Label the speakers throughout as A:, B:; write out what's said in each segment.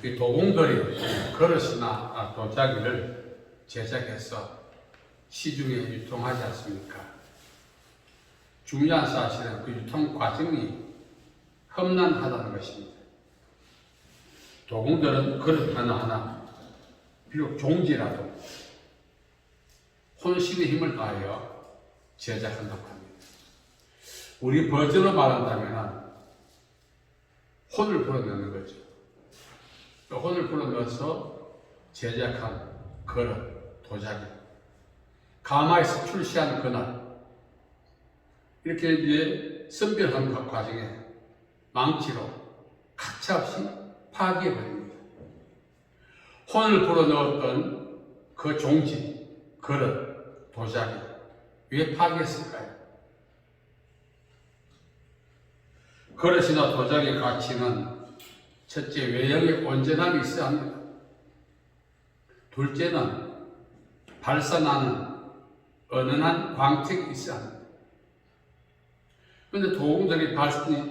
A: 이 도공들이 그릇이나 도자기를 제작해서 시중에 유통하지 않습니까? 중요한 사실은 그 유통 과정이 험난하다는 것입니다. 도공들은 그릇 하나하나 비록 종지라도 혼신의 힘을 다하여 제작한다고 합니다. 우리 버전으로 말한다면 혼을 불어넣는 거죠. 혼을 불어넣어서 제작한 그릇, 도자기, 가마에서 출시한 그날, 이렇게 이제 선별한 과정에 망치로 가차없이 파괴해버립니다. 혼을 불어넣었던 그 종지, 그릇, 도자기, 왜 파괴했을까요? 그릇이나 도자기의 가치는 첫째, 외형의 온전함이 있어야 합니다. 둘째는 발산하는 은은한 광택이 있어야 합니다. 그런데 도공들이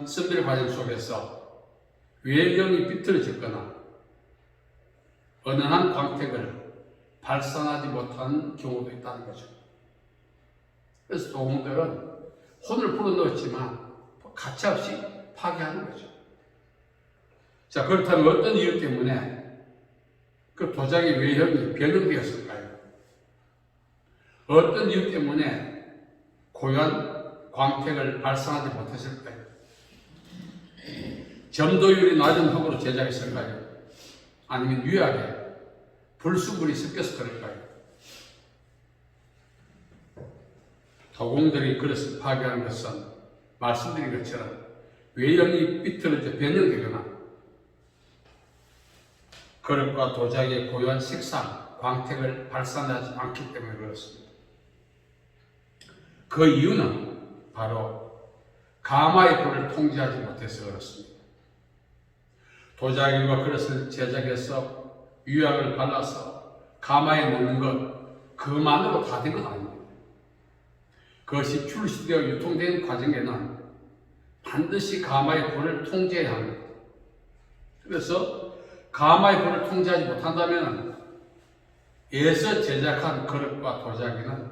A: 선별 과정 속에서 외형이 비틀어졌거나 은은한 광택을 발산하지 못하는 경우도 있다는 거죠. 그래서 도공들은 혼을 불어넣었지만 가차없이 파괴하는 거죠. 자, 그렇다면 어떤 이유 때문에 그 도자기 외형이 변형되었을까요? 어떤 이유 때문에 고유한 광택을 발산하지 못했을까요? 점도율이 낮은 흙으로 제작했을까요? 아니면 유약에 불순물이 섞여서 그럴까요? 도공들이 그릇을 파괴하는 것은 말씀드린 것처럼 외형이 비틀어져 변형되거나 그릇과 도자기의 고유한 색상, 광택을 발산하지 않기 때문에 그렇습니다. 그 이유는 바로 가마의 불을 통제하지 못해서 그렇습니다. 도자기와 그릇을 제작해서 유약을 발라서 가마에 넣는 것, 그만으로 다 된 건 아닙니다. 그것이 출시되어 유통된 과정에는 반드시 가마의 불을 통제해야 합니다. 그래서 가마의 불을 통제하지 못한다면 애써 제작한 그릇과 도자기는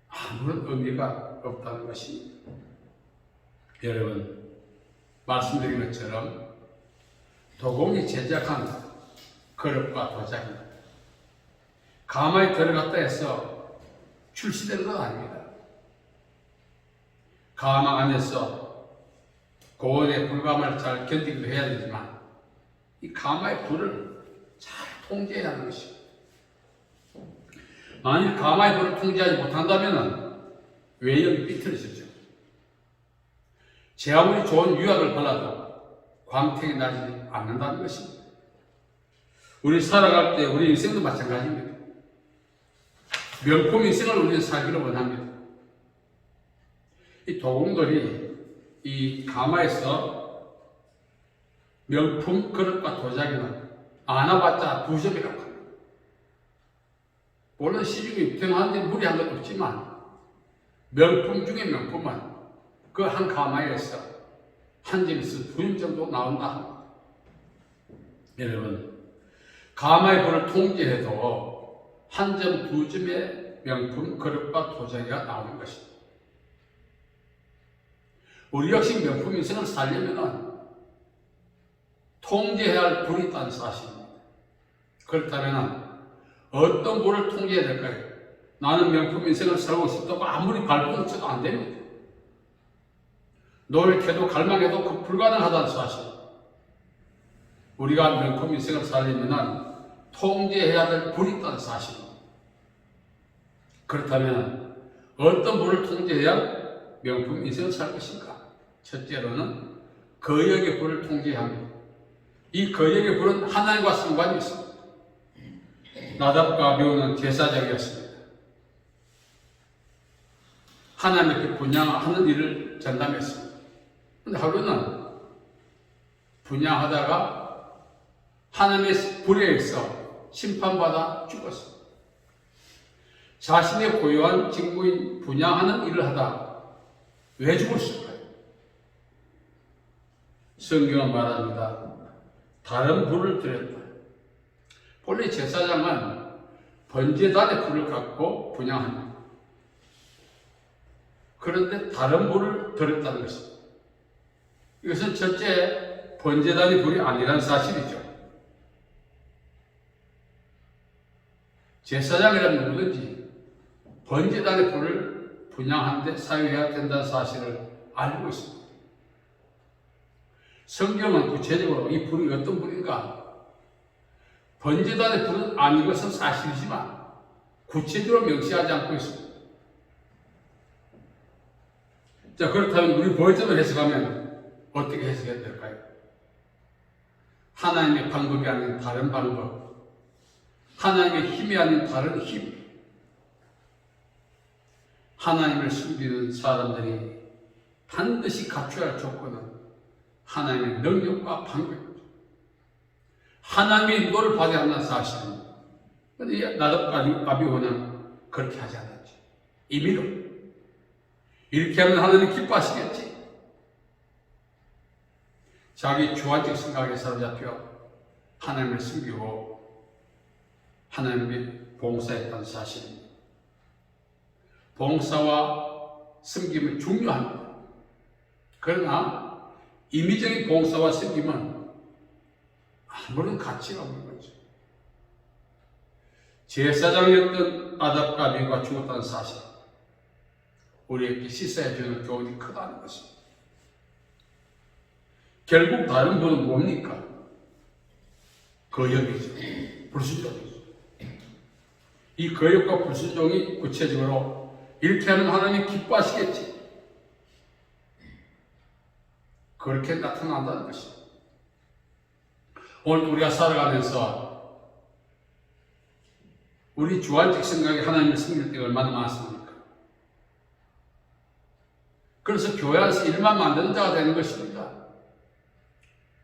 A: 아무런 의미가 없다는 것입니다. 여러분, 말씀드린 것처럼 도공이 제작한 그릇과 도자기, 가마에 들어갔다 해서 출시되는 건 아닙니다. 가마 안에서 고온의 불감을 잘 견디기도 해야 되지만 이 가마의 불을 잘 통제해야 하는 것입니다. 만일 가마의 불을 통제하지 못한다면 외형이 삐뚤어지죠. 제 아무리 좋은 유약을 발라도 광택이 나지 않는다는 것입니다. 우리 살아갈 때 우리 인생도 마찬가지입니다. 명품 인생을 우리는 살기를 원합니다. 이 도공들이 이 가마에서 명품 그릇과 도자기는 안아봤자 2점이라고 합니다. 물론 시중에 유통하는데 무리한 건 없지만 명품 중에 명품은 그 한 가마에서 한 점에서 2점 정도 나온다 합니다. 여러분, 가마의 불을 통제해도 한 점, 2점의 명품 그릇과 도자기가 나오는 것입니다. 우리 역시 명품 인생을 살려면 통제해야 할 불이 있다는 사실입니다. 그렇다면 어떤 불을 통제해야 될까요? 나는 명품 인생을 살고 싶다고 아무리 발버둥 쳐도 안 됩니다. 노력해도 갈망해도 그 불가능하다는 사실. 우리가 명품 인생을 살려면 통제해야 될 불이 있다는 사실입니다. 그렇다면 어떤 불을 통제해야 명품 인생을 살 것인가? 첫째로는 거역의 불을 통제해야 합니다. 이 거역의 불은 하나님과 상관이 있습니다. 나답과 아비후는 제사장이었습니다. 하나님께 분향하는 일을 전담했습니다. 그런데 하루는 분향하다가 하나님의 불에 의해서 심판받아 죽었습니다. 자신의 고유한 직무인 분향하는 일을 하다 왜 죽었을까요? 성경은 말합니다. 다른 불을 드렸다. 본래 제사장은 번제단의 불을 갖고 분향합니다. 그런데 다른 불을 드렸다는 것입니다. 이것은 첫째, 번제단의 불이 아니라는 사실이죠. 제사장이라면 누구든지 번제단의 불을 분향하는데 사용해야 된다는 사실을 알고 있습니다. 성경은 구체적으로 이 불이 어떤 불인가? 번제단의 불은 아닌 것은 사실이지만 구체적으로 명시하지 않고 있습니다. 자, 그렇다면 우리 번제를 해석하면 어떻게 해석해야 될까요? 하나님의 방법이 아닌 다른 방법, 하나님의 힘이 아닌 다른 힘, 하나님을 숨기는 사람들이 반드시 갖춰야 할 조건은 하나님의 능력과 방법입니다. 하나님의 인도를 받아야 한다는 사실입니다. 그런데 나답과 아비후는 그렇게 하지 않았지. 임의로. 이렇게 하면 하나님 기뻐하시겠지. 자기 주관적 생각에 사로잡혀 하나님을 숨기고 하나님의 봉사했다는 사실입니다. 봉사와 숨김은 중요합니다. 그러나 임의적인 봉사와 숨김은 아무런 가치가 없는 거죠. 제사장이었던 나답과 아비후가 죽었다는 사실, 우리에게 시사해 주는 교훈이 크다는 것입니다. 결국 다른 분은 뭡니까? 거역이죠. 불순종이죠. 이 거역과 불순종이 구체적으로 이렇게 하면 하나님이 기뻐하시겠지. 그렇게 나타난다는 것입니다. 오늘 우리가 살아가면서 우리 주관적 생각에 하나님을 섬길 때가 얼마나 많습니까? 그래서 교회 안에서 일만 만드는 자가 되는 것입니다.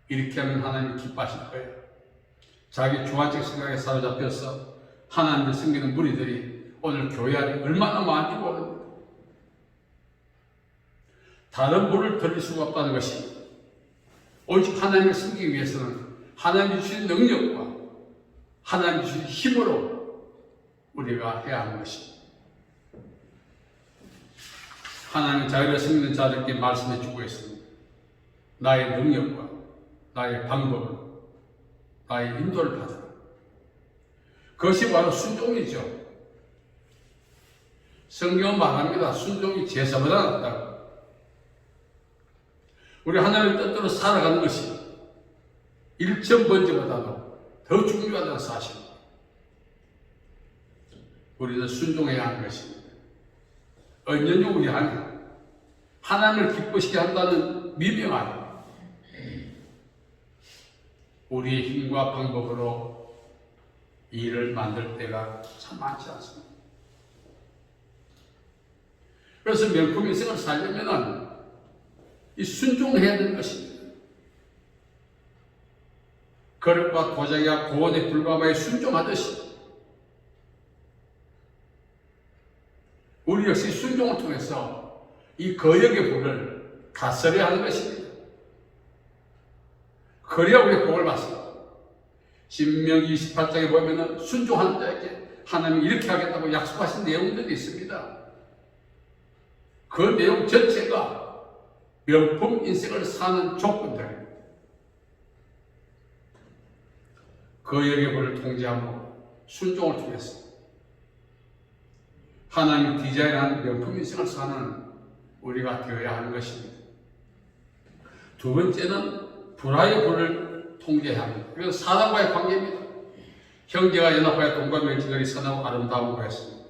A: 이렇게 하면 하나님이 기뻐하실 거예요. 자기 주관적 생각에 사로잡혀서 하나님을 섬기는 무리들이 오늘 교회 안에 얼마나 많이 모릅니다. 다른 불을 들릴 수가 없다는 것입니다. 오직 하나님을 섬기기 위해서는 하나님이 주신 능력과 하나님이 주신 힘으로 우리가 해야 하는 것입니다. 하나님은 자기를 섬기는 자들에게 말씀해 주고 있습니다. 나의 능력과 나의 방법으로 나의 인도를 받아라. 그것이 바로 순종이죠. 성경은 말합니다. 순종이 제사보다 낫다고. 우리 하나님의 뜻대로 살아가는 것이 일천번제보다도 더 중요하다는 사실입니다. 우리는 순종해야 하는 것입니다. 언제든지 우리 안에 하나님을 기쁘시게 한다는 미명 안에 우리의 힘과 방법으로 일을 만들 때가 참 많지 않습니다. 그래서 명품 인생을 살려면 이 순종해야 되는 것입니다. 거룩과 도자기와 고원의 불과에 순종하듯이 우리 역시 순종을 통해서 이 거역의 복을 다스려야 하는 것입니다. 그래야 우리가 복을 받습니다. 신명기 28장에 보면 순종하는 자에게 하나님이 이렇게 하겠다고 약속하신 내용들이 있습니다. 그 내용 전체가 명품 인생을 사는 조건들입니다. 거역의 복을 통제하고 순종을 통해서 하나님이 디자인한 명품 인생을 사는 우리가 되어야 하는 것입니다. 두 번째는 불화의 불을 통제해야 합니다. 이건 사람과의 관계입니다. 형제가 연합하여 동거하면 지들이 선하고 아름다운 거였습니다.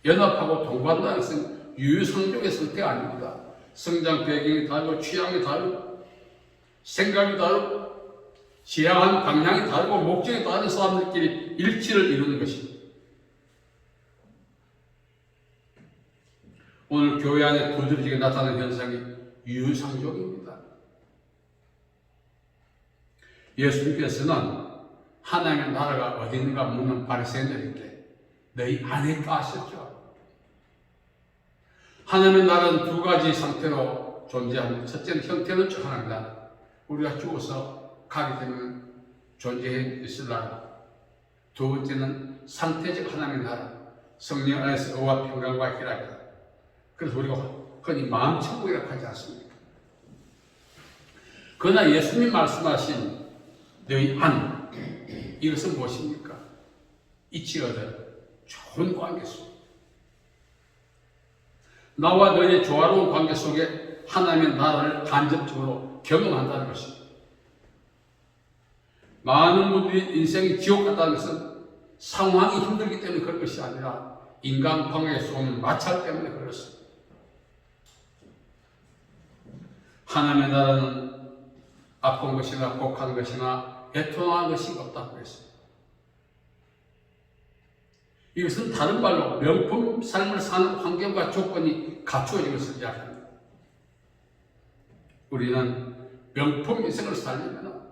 A: 연합하고 동거한다는 것은 유유상종의 선택 아닙니다. 성장 배경이 다르고 취향이 다르고 생각이 다르고 지향하는 방향이 다르고 목적이 다른 사람들끼리 일치를 이루는 것입니다. 오늘 교회 안에 두드러지게 나타나는 현상이 유유상종입니다. 예수님께서는 하나님의 나라가 어디 있는가 묻는 바리새인들에게 너희 아닐까 하셨죠. 하나님의 나라는 두 가지 상태로 존재합니다. 첫째는 형태는 쭉 하나님 나라. 우리가 죽어서 가게 되면 존재해 있을 나라. 두 번째는 상태적 하나님의 나라. 성령 안에서 의와 평강과 희락이다. 그래서 우리가 흔히 마음천국이라고 하지 않습니까? 그러나 예수님 말씀하신 너희 안, 이것은 무엇입니까? 이치 얻은 좋은 관계 속, 나와 너희의 조화로운 관계 속에 하나님의 나라를 간접적으로 경험한다는 것입니다. 많은 분들이 인생이 지옥 같다는 것은 상황이 힘들기 때문에 그런 것이 아니라 인간관계에 쏘는 마찰 때문에 그렇습니다. 하나님의 나라는 아픈 것이나 곡한 것이나 애통한 것이 없다고 했습니다. 이것은 다른 말로 명품 삶을 사는 환경과 조건이 갖추어진 것을 이야기합니다. 우리는 명품 인생을 살려면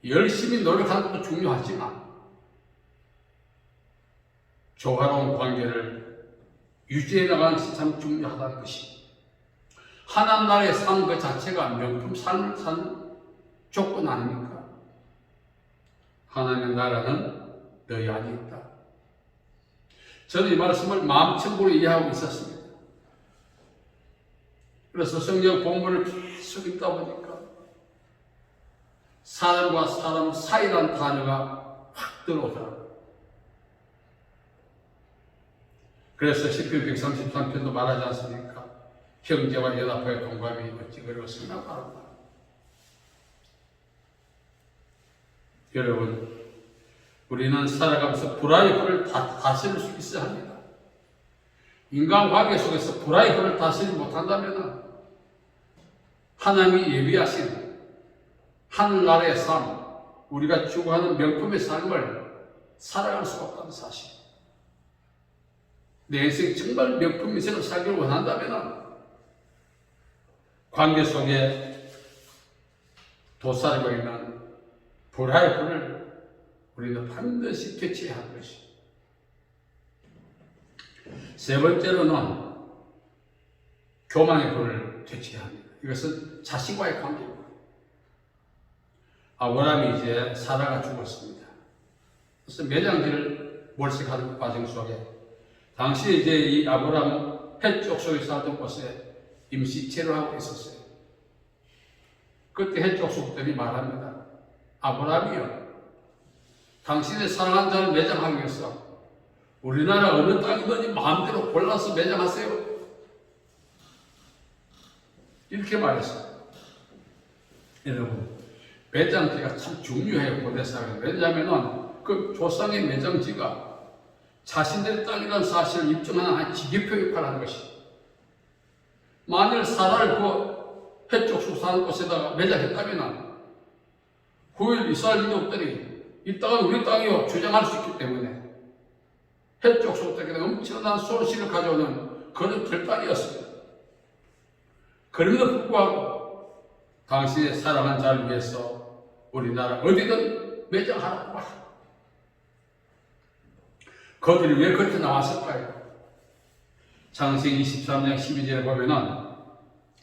A: 열심히 노력하는 것도 중요하지만 조화로운 관계를 유지해 나가는 것이 참 중요하다는 것이, 하나님 나라의 삶 그 자체가 명품 삶을 사는 조건 아닙니까? 하나님의 나라는 너희 안에 있다. 저는 이 말씀을 마음천국으로 이해하고 있었습니다. 그래서 성경 본문을 계속 읽다 보니까 사람과 사람 사이라는 단어가 확 들어오더라고요. 그래서 시편 133편도 말하지 않습니까? 형제와 연합하여 동감이 어찌 그리웠으나 바란다. 여러분, 우리는 살아가면서 불화의 불을 다스릴 수 있어야 합니다. 인간관계 속에서 불화의 불을 다스리지 못한다면 하나님이 예비하신 하늘나라의 삶, 우리가 추구하는 명품의 삶을 살아갈 수가 없다는 사실. 내 인생 정말 명품 인생을 살기를 원한다면 관계 속에 도사리고 있는 불화의 불을 우리는 반드시 퇴치해야 하는 것입니다. 세 번째로는 교만의 불을 퇴치해야 합니다. 이것은 자신과의 관계입니다. 아브라함이 이제 사라가 죽었습니다. 그래서 매장지를 몰색하는 과정 속에 당시 이제 이 아브라함은 헷쪽 속에 살던 곳에 임시 체류하고 있었어요. 그때 헷쪽 속들이 말합니다. 아브라함이요, 당신의 사랑하는 자를 매장하기 위해서 우리나라 어느 땅이든지 마음대로 골라서 매장하세요. 이렇게 말했어요. 여러분, 매장지가 참 중요해요, 고대사회는. 왜냐하면 그 조상의 매장지가 자신들의 땅이라는 사실을 입증하는 한 지기표 역할을 하는 것이, 만일 사라를 그 해쪽 숲 사는 곳에다가 매장했다면 후일 이스라엘 민족들이 이 땅은 우리 땅이요 주장할 수 있기 때문에 해쪽 숲들에게 엄청난 손실을 가져오는 그런 결단이었습니다. 그럼에도 불구하고 당신의 사랑한 자를 위해서 우리나라 어디든 매장하라고 하라. 그들이 왜 그렇게 나왔을까요? 창세기 23장 12절에 보면은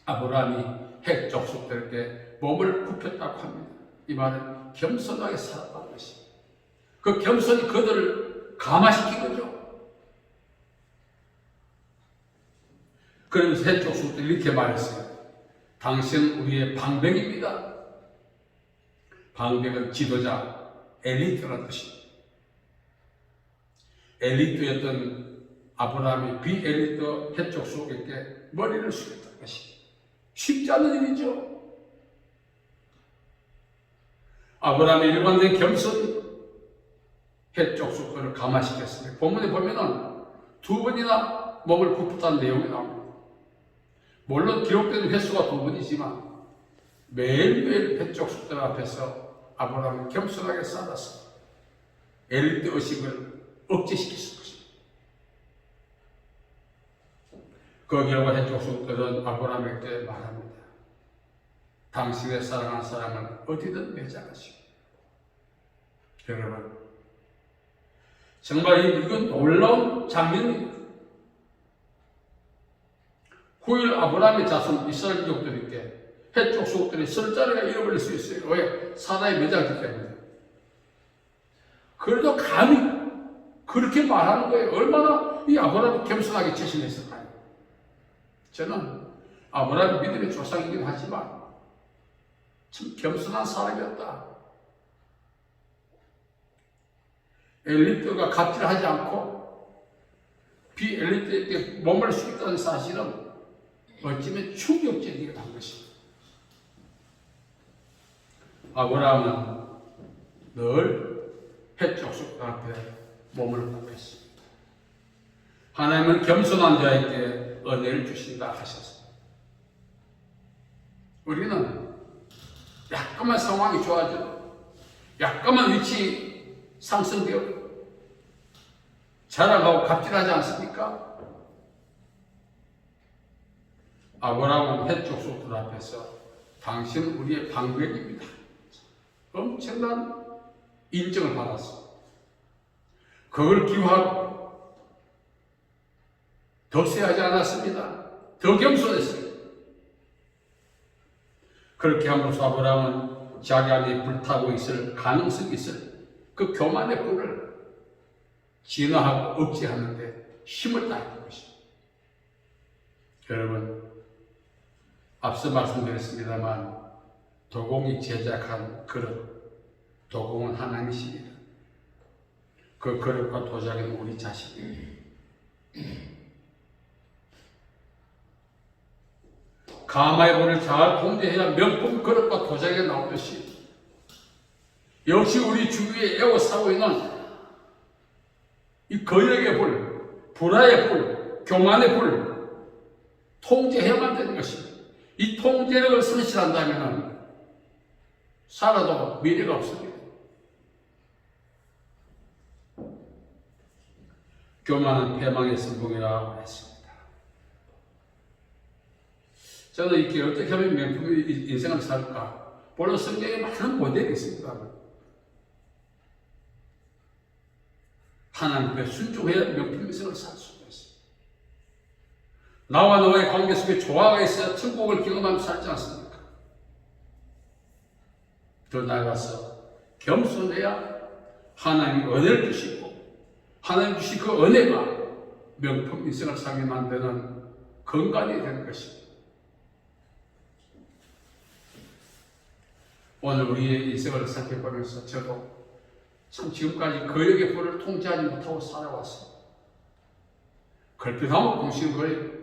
A: 아브라함이 핵 족속들에게 몸을 굽혔다고 합니다. 이 말은 겸손하게 살았다는 것입니다. 그 겸손이 그들을 감화시킨 거죠. 그러면서 핵 족속들이 이렇게 말했어요. 당신은 우리의 방백입니다. 방백은 지도자, 엘리트라는 뜻입니다. 엘리트였던 아브라함이 비엘리트 해쪽 속에게 머리를 숙였다는 것이 쉽지 않은 일이죠. 아브라함의 일관된 겸손이 해쪽 속들을 감화시켰습니다. 본문에 보면은 두 번이나 몸을 굽혔다는 내용이 나옵니다. 물론 기록된 횟수가 두 번이지만 매일매일 해쪽 속들 앞에서 아브라함은 겸손하게 살았습니다. 엘리트 의식을 억제시켰을 것입니다. 그 결과 해쪽 속들은 아브라함에게 말합니다. 당신의 사랑한 사람을 어디든 매장하시오. 여러분, 정말 이건 놀라운 장면입니다. 후일 아브라함의 자손 이스라엘 민족들에게 해쪽 수국들이 술자리가 잃어버릴 수 있어요. 왜? 사나이 매장이기 때문에. 그래도 감히 그렇게 말하는 거예요. 얼마나 이 아브라함이 겸손하게 최신했을까요? 저는 아브라함이 믿음의 조상이긴 하지만 참 겸손한 사람이었다. 엘리트가 갑질하지 않고 비엘리트에게 몸을 숙였다는 사실은 어쩌면 충격적이기도 한 것입니다. 아브라함은 늘 해쪽 숲 앞에 몸을 구했습니다. 하나님은 겸손한 자에게 은혜를 주신다 하셨습니다. 우리는 약간만 상황이 좋아져도, 약간만 위치 상승되어도 자랑하고 갑질하지 않습니까? 아브라함은 해쪽 숲 앞에서 당신은 우리의 방백입니다. 엄청난 인정을 받았습니다. 그걸 기화하고 더 세하지 않았습니다. 더 겸손했어요. 그렇게 함으로써 아브라함은 자기 안에 불타고 있을 가능성이 있을 그 교만의 불을 진화하고 억제하는데 힘을 다했던 것입니다. 여러분, 앞서 말씀드렸습니다만 도공이 제작한 그릇, 도공은 하나님이십니다. 그 그릇과 도자기는 우리 자신입니다. 가마의 불을 잘 통제해야 명품 그릇과 도자기가 나오듯이 역시 우리 주위에 에워싸고 있는 이 거역의 불, 불화의 불, 교만의 불 통제해야만 되는 것입니다. 이 통제력을 상실한다면 살아도 미래가 없습니다. 교만은 패망의 선봉이라고 했습니다. 저는 이렇게 어떻게 하면 명품의 인생을 살까? 물론 성경에 많은 모델이 있습니다. 하나님께 순종해야 명품 인생을 살 수가 있습니다. 나와 너의 관계 속에 조화가 있어야 천국을 경험하며 살지 않습니까? 더 나아가서 겸손해야 하나님이 은혜를 주시고 하나님 주신 그 은혜가 명품 인생을 살게 만드는 건강이 되는 것입니다. 오늘 우리의 인생을 살펴보면서 저도 참 지금까지 거역의 불을 통제하지 못하고 살아왔습니다. 걸핏하면 공신거리고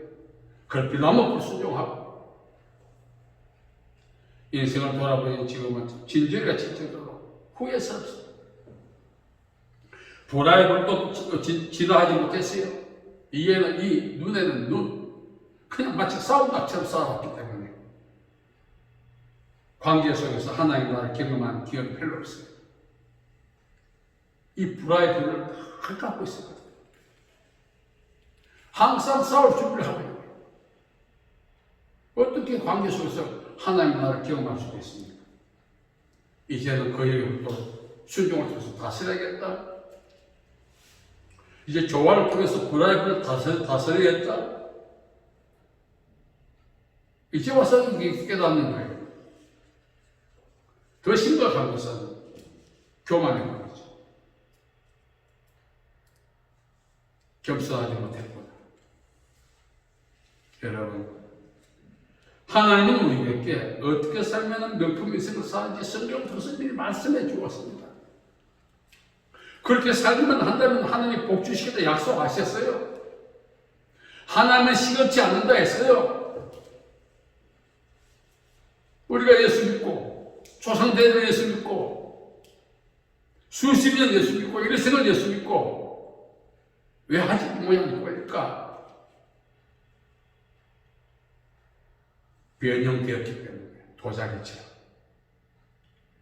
A: 걸핏하면 불순종하고 인생을 돌아보니 지금은 진저리가 칠 정도로 후회스럽습니다. 불화의 불도 진화하지 못했어요. 이에는 이, 눈에는 눈. 그냥 마치 싸움닭처럼 싸워왔기 때문에 관계 속에서 하나님 나라를 경험한 기억이 별로 없어요. 이 불화의 불을 다 갖고 있었거든요. 항상 싸울 준비를 하고 있는 거예요. 어떻게 관계 속에서 하나님 나라를 경험할 수가 있습니까? 이제는 거역의 불도 순종을 통해서 다스려야겠다. 이제 조화를 통해서 불화의 불을 다스려야겠다. 이제 와서 이게 깨닫는 거예요. 더 심각한 것은 교만의 문제죠. 겸손하지 못했구나. 여러분, 하나님은 우리에게 어떻게 살면 명품 인생을 사는지 성경 도서들이 말씀해 주었습니다. 그렇게 살기만 한다면 하나님이 복 주시겠다 약속하셨어요. 하나님은 시급지 않는다 했어요. 우리가 예수 믿고 조상대를 예수 믿고 수십 년 예수 믿고 일생을 예수 믿고 왜 아직 모양이 보일까? 변형되었기 때문에 도자기처럼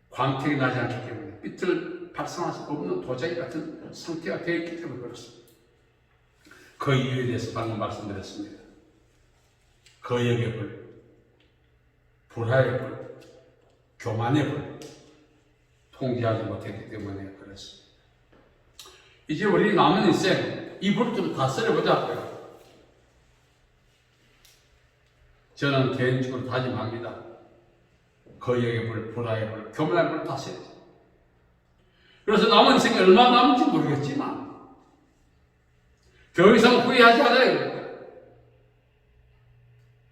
A: 광택이 나지 않기 때문에 빛을 발산할 수 없는 도자기 같은 상태가 되어 있기 때문에 그렇습니다. 그 이유에 대해서 방금 말씀드렸습니다. 거역의 불, 불화의 불, 교만의 불 통제하지 못했기 때문에 그렇습니다. 이제 우리 남은 인생 이 불을 좀 다스려보자고요. 저는 개인적으로 다짐합니다. 거역의 불, 불화의 불, 교만의 불 다스려야지. 그래서 남은 인생이 얼마 남은지 모르겠지만 더 이상 후회하지 않아요.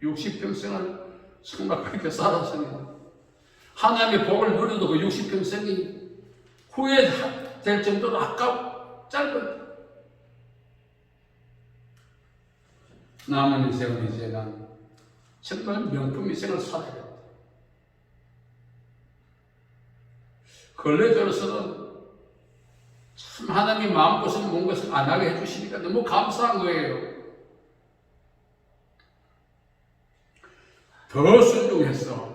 A: 60평생을 정말 그렇게 살았습니다. 하나님의 복을 누려도 그 60평생이 후회될 정도로 짧은 남은 인생은 이제는 정말 명품 인생을 살아야겠다. 근래 들어서는 참 하나님이 마음것을 뭔 것을 안 하게 해주시니까 너무 감사한 거예요. 더 순종해서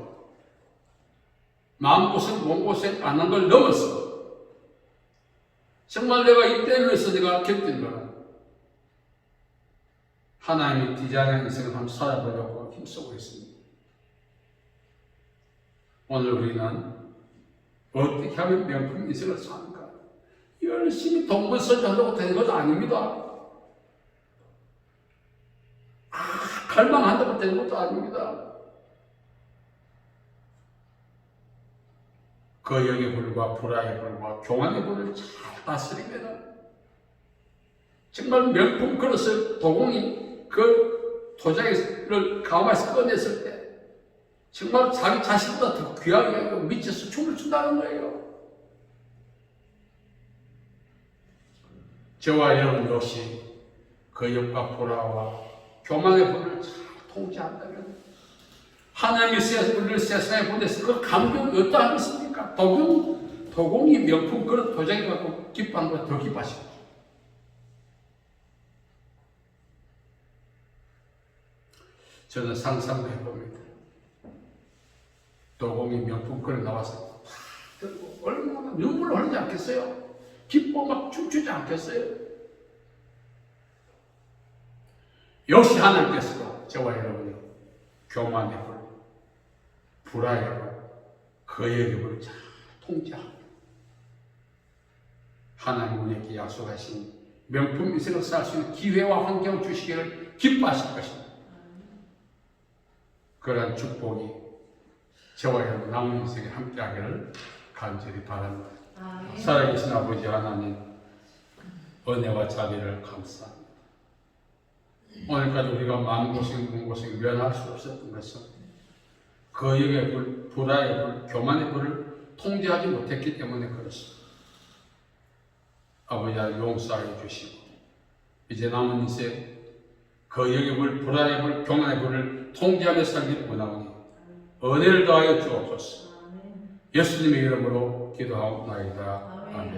A: 마음고생, 몸고생 안 한 걸 넘었어. 정말 내가 이때를 위해서 내가 겪은 거는 하나님이 디자인한 인생을 한번 살아보려고 힘쓰고 있습니다. 오늘 우리는 어떻게 하면 명품 인생을 사는가? 열심히 동분서주하려고 되는 것도 아닙니다. 갈망한다고 되는 것도 아닙니다. 거역의 불과 불화의 불과 교만의 불을 잘 다스리면 정말 명품 그릇을 도공이 그 도자기를 가마에서 꺼냈을 때 정말 자기 자신보다 더 귀하게 하고 미쳐서 춤을 춘다는 거예요. 저와 여러분 역시 거역과 불화와 교만의 불을 잘 통제한다면 하나님의 우리를 세상에 보내서 그 감격이 어떠하겠습니까? 도공이 명품 그릇 도자기 갖고 기뻐하는 것보다 더 기뻐하시고 저는 상상도 해봅니다. 도공이 명품 그릇 나와서 들고 얼마나 눈물을 흘리지 않겠어요? 기뻐 막 춤추지 않겠어요? 역시 하나님께서도 저와 여러분이 교만의 불, 불화의 불, 거역의 불을 잘 통제하고 하나님 우리에게 약속하신 명품 인생을 살 수 있는 기회와 환경을 주시기를 기뻐하실 것입니다. 그러한 축복이 저와 여러분 남은 인생에 함께하기를 간절히 바랍니다. 살아계신 아버지 하나님 은혜와 자비를 감사합니다. 오늘까지 우리가 마음고생, 몸고생 면할 수 없었던 것은 거역의 불, 불화의 불, 교만의 불을 통제하지 못했기 때문에 그렇습니다. 아버지 용서하여 주시고 이제 남은 인생 거역의 불, 불화의 불, 교만의 불을 통제하며 살기를 원하오니 은혜를 더하여 주옵소서. 예수님의 이름으로 기도하옵나이다. 아멘.